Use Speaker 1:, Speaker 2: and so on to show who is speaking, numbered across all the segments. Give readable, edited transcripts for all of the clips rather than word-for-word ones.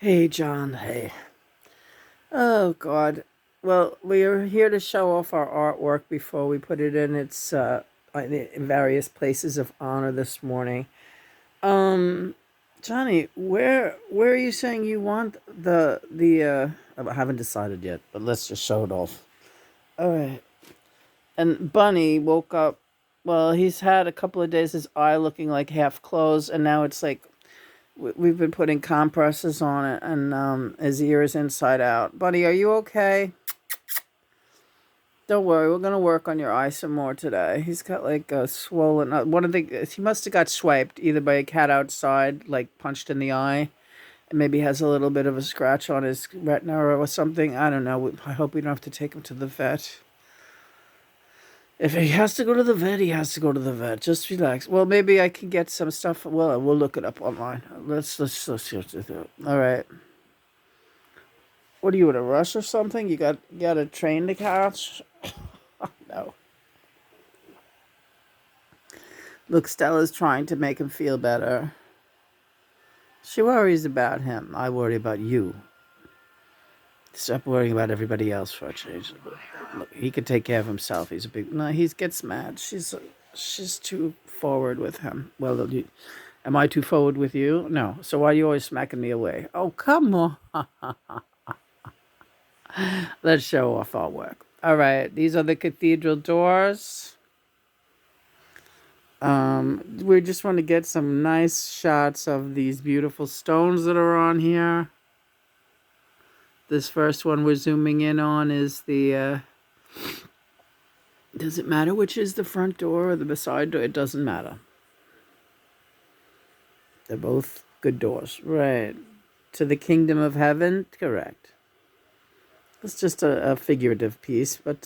Speaker 1: Hey, John. Hey. Oh, God. Well, we are here to show off our artwork before we put it in in various places of honor this morning. Um, Johnny, where are you saying you want I haven't decided yet, but let's just show it off. All right. And Bunny woke up. Well, he's had a couple of days his eye looking like half closed, and now it's like we've been putting compresses on it, and his ear is inside out. Buddy, are you okay? Don't worry, we're gonna work on your eye some more today. He's got like a swollen. One of the he must have got swiped either by a cat outside, like punched in the eye, and maybe has a little bit of a scratch on his retina or something. I don't know. I hope we don't have to take him to the vet. If he has to go to the vet, he has to go to the vet. Just relax. Well, maybe I can get some stuff. Well, we'll look it up online. Let's get to it. All right. What are you in a rush or something? You got a train to catch? No. Look, Stella's trying to make him feel better. She worries about him. I worry about you. Stop worrying about everybody else for a change. Look, he can take care of himself. He's a big. No, he gets mad. She's too forward with him. Well, am I too forward with you? No. So why are you always smacking me away? Oh, come on. Let's show off our work. All right. These are the cathedral doors. We just want to get some nice shots of these beautiful stones that are on here. This first one we're zooming in on is the. Does it matter which is the front door or the side door? It doesn't matter. They're both good doors. Right. To the kingdom of heaven? Correct. It's just a figurative piece, but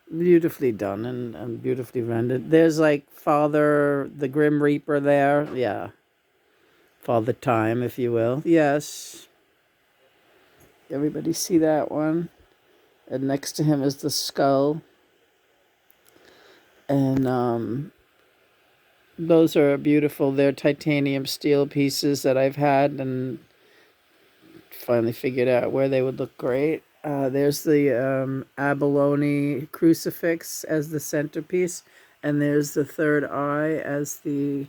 Speaker 1: beautifully done and beautifully rendered. There's like Father, the Grim Reaper there. Yeah. Father Time, if you will. Yes. Everybody see that one? And next to him is the skull. And those are beautiful. They're titanium steel pieces that I've had and finally figured out where they would look great. There's the abalone crucifix as the centerpiece, and there's the third eye as the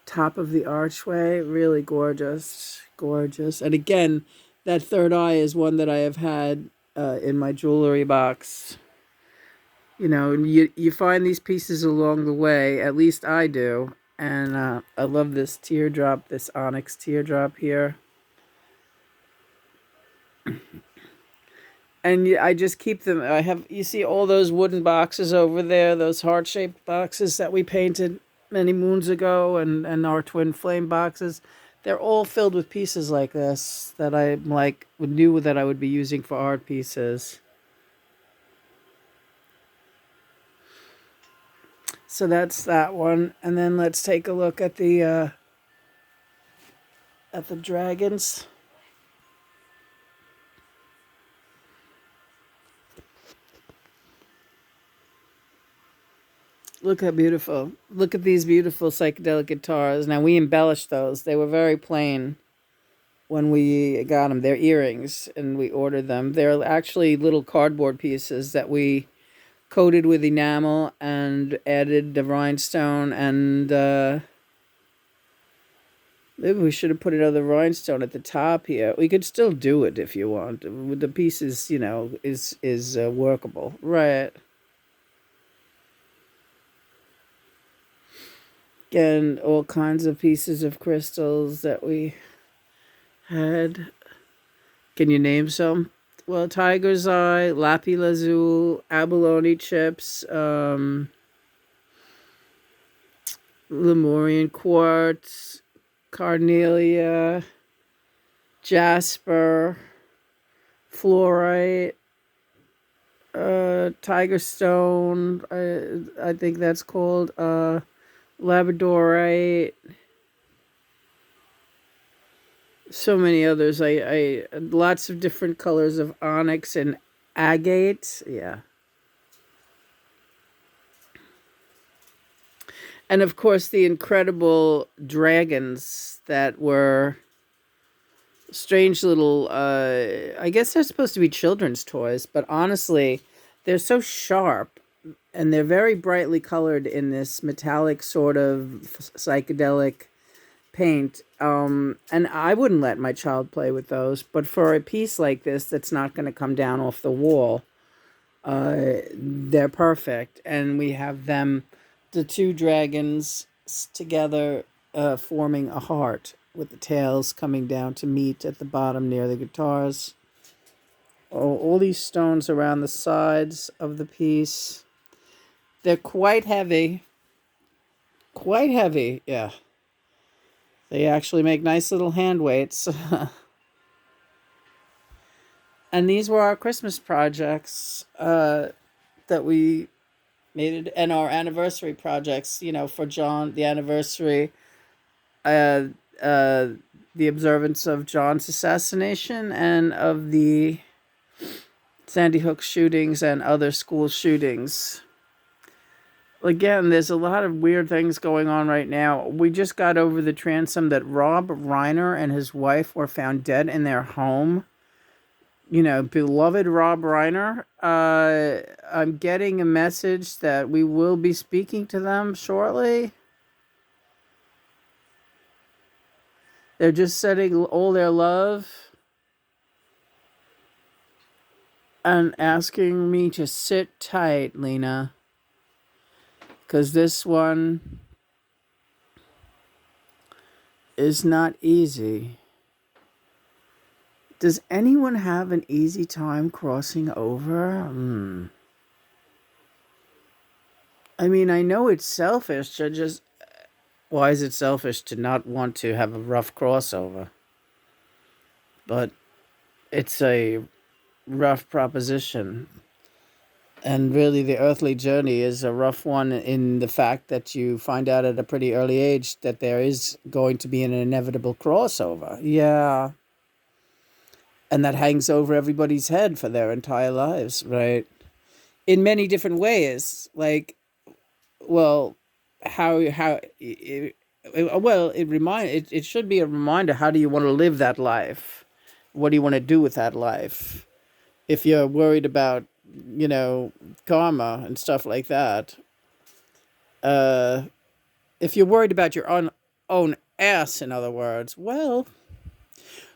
Speaker 1: top of the archway. Really gorgeous, gorgeous. And again, that third eye is one that I have had in my jewelry box. You know, you find these pieces along the way. At least I do. And I love this teardrop, this onyx teardrop here. And I just keep them. I have, you see all those wooden boxes over there, those heart-shaped boxes that we painted many moons ago, and our twin flame boxes. They're all filled with pieces like this that I like knew that I would be using for art pieces. So that's that one, and then let's take a look at the dragons. Look how beautiful. Look at these beautiful psychedelic guitars. Now, we embellished those. They were very plain when we got them. They're earrings, and we ordered them. They're actually little cardboard pieces that we coated with enamel and added the rhinestone. And maybe we should have put another rhinestone at the top here. We could still do it if you want. The pieces, is workable. Right. And all kinds of pieces of crystals that we had. Can you name some? Well, tiger's eye, lapis lazuli, abalone chips, Lemurian quartz, carnelia, jasper, fluorite, tiger stone. I think that's called labradorite. So many others. I lots of different colors of onyx and agate. Yeah. And of course the incredible dragons that were strange little, I guess they're supposed to be children's toys, but honestly, they're so sharp and they're very brightly colored in this metallic sort of psychedelic paint. And I wouldn't let my child play with those, but for a piece like this that's not going to come down off the wall, they're perfect. And we have them, the two dragons together, forming a heart with the tails coming down to meet at the bottom near the guitars. Oh, all these stones around the sides of the piece. They're quite heavy. Quite heavy, yeah. They actually make nice little hand weights. And these were our Christmas projects that we made it, and our anniversary projects, for John, the anniversary, uh, uh, the observance of John's assassination and of the Sandy Hook shootings and other school shootings. Again, there's a lot of weird things going on right now. We just got over the transom that Rob Reiner and his wife were found dead in their home. Beloved Rob Reiner. I'm getting a message that we will be speaking to them shortly. They're just sending all their love and asking me to sit tight, Lena, because this one is not easy. Does anyone have an easy time crossing over? I mean, I know it's selfish to just... Why is it selfish to not want to have a rough crossover? But it's a rough proposition. And really, the earthly journey is a rough one in the fact that you find out at a pretty early age that there is going to be an inevitable crossover. Yeah. And that hangs over everybody's head for their entire lives, right? In many different ways. Like, well, it should be a reminder. How do you want to live that life? What do you want to do with that life? If you're worried about, karma and stuff like that, if you're worried about your own ass, in other words, well,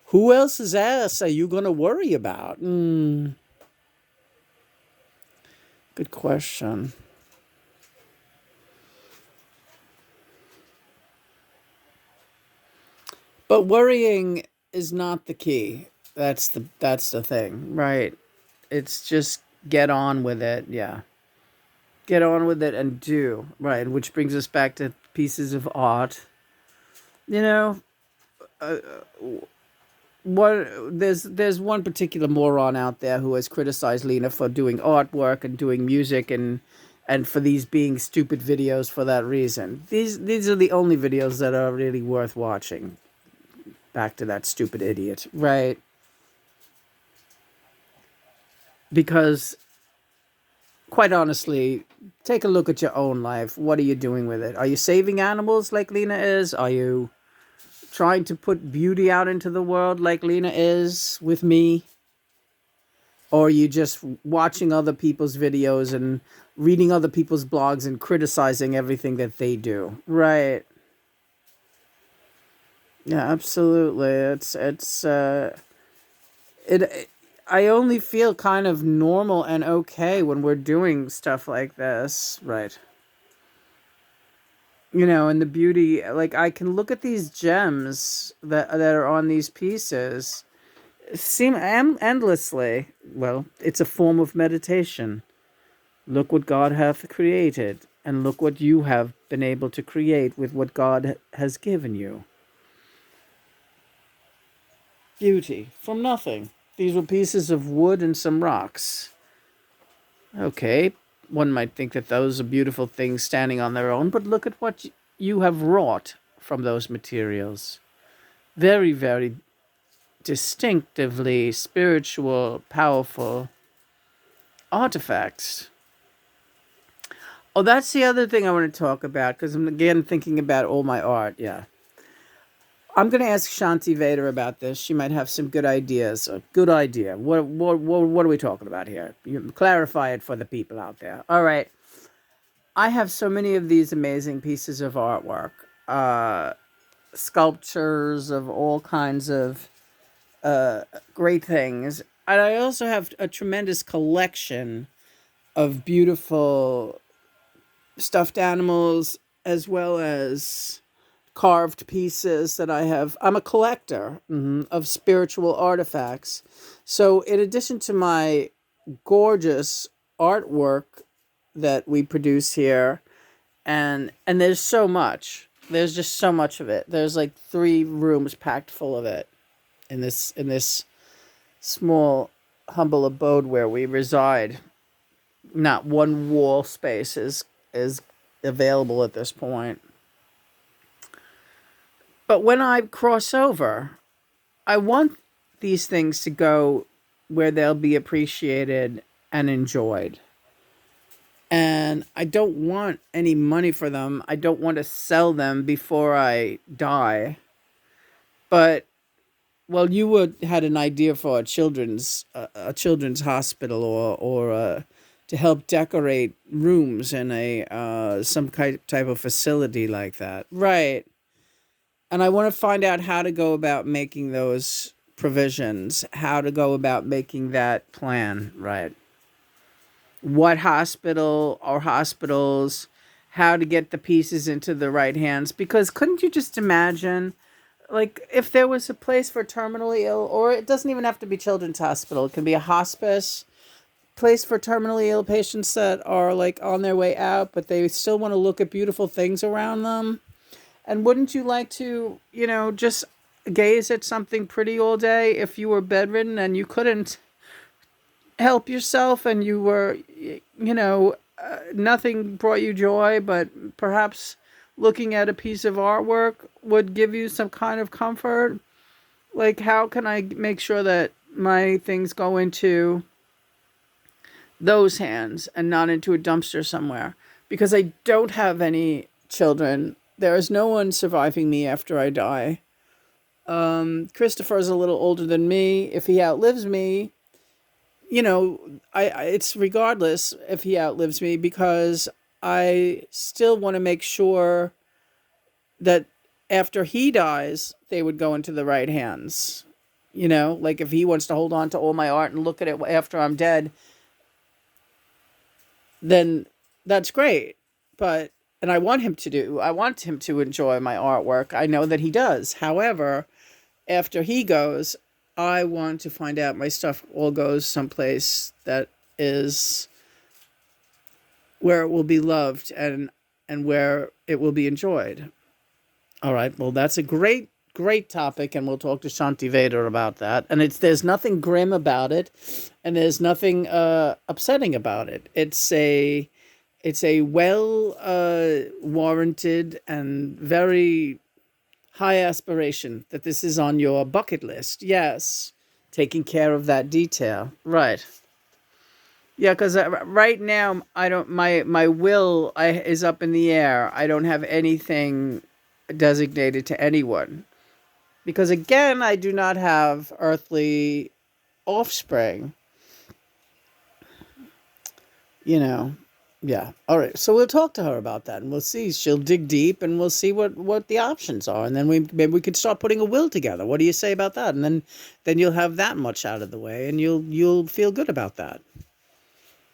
Speaker 1: who else's ass are you going to worry about? Good question. But worrying is not the key. That's the thing, right? It's just get on with it. Yeah. Get on with it and do, right? Which brings us back to pieces of art. You know, there's one particular moron out there who has criticized Lena for doing artwork and doing music and for these being stupid videos for that reason. These are the only videos that are really worth watching. Back to that stupid idiot, right? Because quite honestly, take a look at your own life. What are you doing with it? Are you saving animals like Lena is? Are you trying to put beauty out into the world like Lena is with me? Or are you just watching other people's videos and reading other people's blogs and criticizing everything that they do? Right. Yeah, absolutely. It I only feel kind of normal and okay when we're doing stuff like this, right? And the beauty, like I can look at these gems that are on these pieces, seem endlessly. Well, it's a form of meditation. Look what God hath created, and look what you have been able to create with what God has given you. Beauty from nothing. These were pieces of wood and some rocks. Okay, one might think that those are beautiful things standing on their own, but look at what you have wrought from those materials. Very, very distinctively spiritual, powerful artifacts. Oh, that's the other thing I want to talk about, because I'm again thinking about all my art, yeah. I'm going to ask Shanti Vader about this. She might have some good ideas. A good idea. What are we talking about here? You clarify it for the people out there. All right. I have so many of these amazing pieces of artwork, sculptures of all kinds of great things. And I also have a tremendous collection of beautiful stuffed animals as well as carved pieces that I have. I'm a collector of spiritual artifacts. So, in addition to my gorgeous artwork that we produce here, and there's so much. There's just so much of it. There's like 3 rooms packed full of it in this small humble abode where we reside. Not one wall space is available at this point. But when I cross over, I want these things to go where they'll be appreciated and enjoyed. And I don't want any money for them. I don't want to sell them before I die. But well, you had an idea for a children's hospital or to help decorate rooms in a some type of facility like that, right? And I want to find out how to go about making those provisions, how to go about making that plan, right? What hospital or hospitals, how to get the pieces into the right hands. Because couldn't you just imagine, like, if there was a place for terminally ill, or it doesn't even have to be children's hospital, it can be a hospice place for terminally ill patients that are like on their way out, but they still want to look at beautiful things around them. And wouldn't you like to, just gaze at something pretty all day if you were bedridden and you couldn't help yourself and you were, nothing brought you joy, but perhaps looking at a piece of artwork would give you some kind of comfort? Like, how can I make sure that my things go into those hands and not into a dumpster somewhere? Because I don't have any children. There is no one surviving me after I die. Christopher's a little older than me. If he outlives me, it's regardless if he outlives me, because I still want to make sure that after he dies, they would go into the right hands. Like if he wants to hold on to all my art and look at it after I'm dead, then that's great. But, and I want him to enjoy my artwork. I know that he does. However, after he goes, I want to find out my stuff all goes someplace that is where it will be loved and where it will be enjoyed. All right. Well, that's a great topic, and we'll talk to Shanti Vader about that. And there's nothing grim about it, and there's nothing upsetting about it. It's a well warranted and very high aspiration that this is on your bucket list. Yes, taking care of that detail. Right. Yeah, because right now I don't. My will is up in the air. I don't have anything designated to anyone because again, I do not have earthly offspring. You know. Yeah. All right. So we'll talk to her about that, and we'll see. She'll dig deep, and we'll see what the options are, and then maybe we could start putting a will together. What do you say about that? And then you'll have that much out of the way, and you'll feel good about that.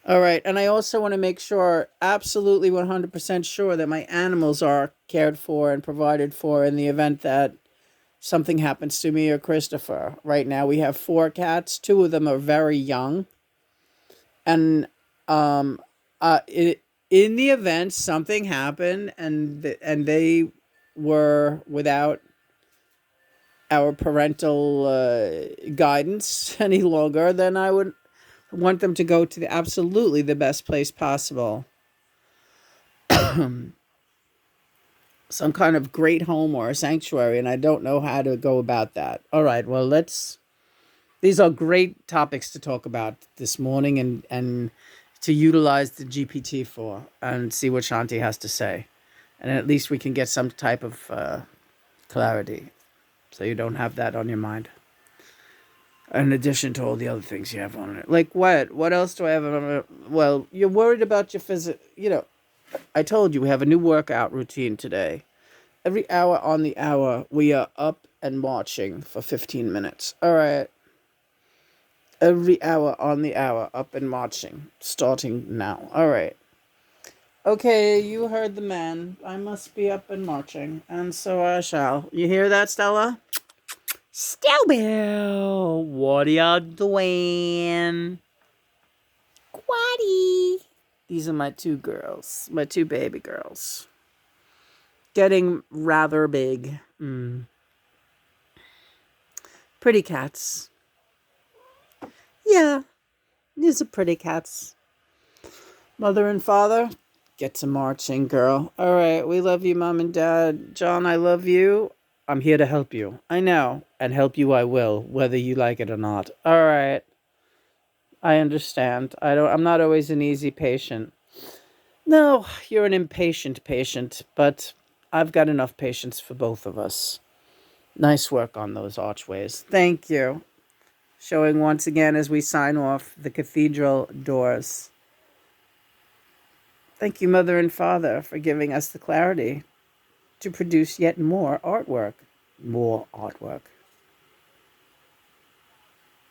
Speaker 1: All right. And I also want to make sure, absolutely 100% sure, that my animals are cared for and provided for in the event that something happens to me or Christopher. Right now we have 4 cats. 2 of them are very young. And in the event something happened and they were without our parental guidance any longer, then I would want them to go to absolutely the best place possible. Some kind of great home or a sanctuary, and I don't know how to go about that. All right, well, these are great topics to talk about this morning and to utilize the GPT for and see what Shanti has to say. And at least we can get some type of clarity. so you don't have that on your mind. In addition to all the other things you have on it. Like what? What else do I have on it? Well, you're worried about your I told you we have a new workout routine today. Every hour on the hour, we are up and marching for 15 minutes. All right. Every hour on the hour, up and marching, starting now. All right. Okay, you heard the man. I must be up and marching, and so I shall. You hear that, Stella? Stella, what are you doing? Quaddy. These are my two girls, my two baby girls. Getting rather big. Pretty cats. Yeah, these are pretty cats. Mother and father, get to marching, girl. All right, we love you, Mom and Dad. John, I love you. I'm here to help you. I know, and help you I will, whether you like it or not. All right. I understand. I'm not always an easy patient. No, you're an impatient patient, but I've got enough patience for both of us. Nice work on those archways. Thank you. Showing once again as we sign off the Cathedral Doors. Thank you, Mother and Father, for giving us the clarity to produce yet more artwork. More artwork.